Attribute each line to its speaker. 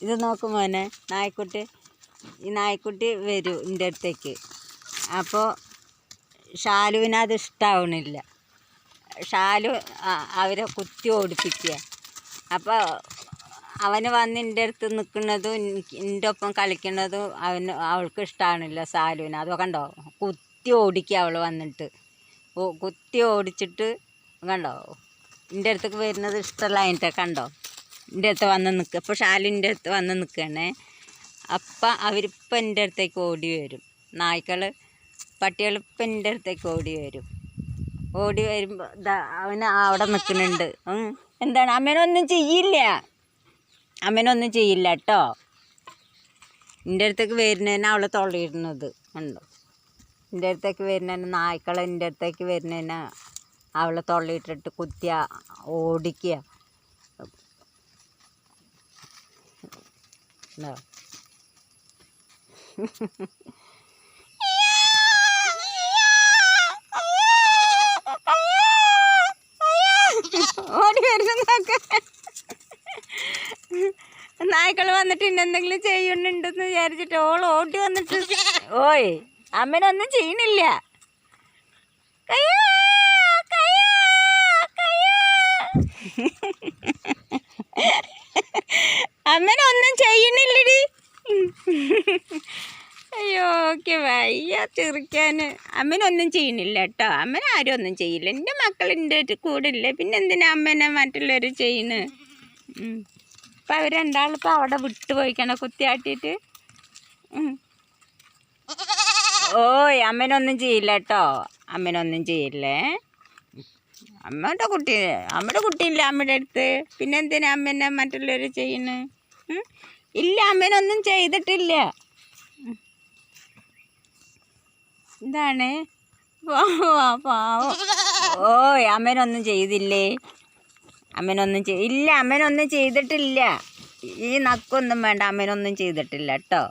Speaker 1: ഇത് നോക്കും മോനെ, നായ്ക്കുട്ടി. ഈ നായ്ക്കുട്ടി വരും എൻ്റെ അടുത്തേക്ക്. അപ്പോൾ ഷാലുവിനത് ഇഷ്ടാവണില്ല. ഷാലു അവരെ കുത്തി ഓടിപ്പിക്കുക. അപ്പോൾ അവന് വന്ന് എൻ്റെ അടുത്ത് നിൽക്കുന്നതും എൻ്റെ ഒപ്പം കളിക്കുന്നതും അവൾക്ക് ഇഷ്ടമാണില്ല ഷാലുവിന്. അത് കണ്ടോ, കുത്തി ഓടിക്കുക അവൾ വന്നിട്ട്. കുത്തി ഓടിച്ചിട്ട് കണ്ടോ എൻ്റെ അടുത്തേക്ക് വരുന്നത് ഇഷ്ടമല്ല. കണ്ടോ എൻ്റെ അടുത്ത് വന്ന് നിൽക്കുക. ഇപ്പോൾ ഷാലുവിൻ്റെ അടുത്ത് വന്ന് നിൽക്കുകയാണേ. അപ്പം അവരിപ്പം എൻ്റെ അടുത്തേക്ക് ഓടി വരും. നായ്ക്കൾ, പട്ടികൾ ഇപ്പം എൻ്റെ അടുത്തേക്ക് ഓടി വരും. ഓടി വരുമ്പോൾ അവന് അവിടെ നിൽക്കുന്നുണ്ട്. എന്താണ്, അമ്മേനൊന്നും ചെയ്യില്ല, അമ്മേനൊന്നും ചെയ്യില്ല കേട്ടോ. എൻ്റെ അടുത്തേക്ക് വരുന്നതിന് അവൾ തൊള്ളിയിരുന്നത് കണ്ടോ. എൻ്റെ അടുത്തേക്ക് വരുന്നതിന്, നായ്ക്കൾ എൻ്റെ അടുത്തേക്ക് വരുന്നതിന് അവൾ തൊള്ളിയിട്ടിട്ട് കുത്തിയ ഓടിക്കുക. ഓടി വരുന്നൊക്കെ നായ്ക്കൾ വന്നിട്ട് ഇന്നെന്തെങ്കിലും ചെയ്യുന്നുണ്ടെന്ന് വിചാരിച്ചിട്ട് ഓൾ ഓടി വന്നിട്ട്, ഓയ് അമ്മേനൊന്നും ചെയ്യണില്ല, അമ്മേനൊന്നും ചെയ്യണില്ലടി. അയ്യോ ഓക്കെ, വയ്യ ചിറിക്കാൻ. അമ്മേനൊന്നും ചെയ്യണില്ല കേട്ടോ. അമ്മേനെ ആരും ഒന്നും ചെയ്യില്ല. എൻ്റെ മക്കളിൻ്റെ കൂടെ ഇല്ലേ, പിന്നെ എന്തിനാ അമ്മേനെ മറ്റുള്ളവർ ചെയ്യുന്നത്? ഇപ്പം അവർ രണ്ടാളിപ്പോൾ അവിടെ വിട്ടു പോയിക്കണം കുത്തിയാട്ടിയിട്ട്. ഓയ് അമ്മേനൊന്നും ചെയ്യില്ല കേട്ടോ, അമ്മേനൊന്നും ചെയ്യില്ലേ. അമ്മയുടെ കുട്ടിയില്ല അമ്മയുടെ അടുത്ത്, പിന്നെ എന്തിനാ അമ്മേനെ മറ്റുള്ളവർ ചെയ്യുന്നത്? ഇല്ല, അമ്മേനൊന്നും ചെയ്തിട്ടില്ല. എന്താണ് പാവം. ഓയ് അമ്മേനൊന്നും ചെയ്തില്ലേ, അമ്മേനൊന്നും ഇല്ല, അമ്മേനൊന്നും ചെയ്തിട്ടില്ല. ഈ നക്കൊന്നും വേണ്ട, അമ്മേനൊന്നും ചെയ്തിട്ടില്ല കേട്ടോ.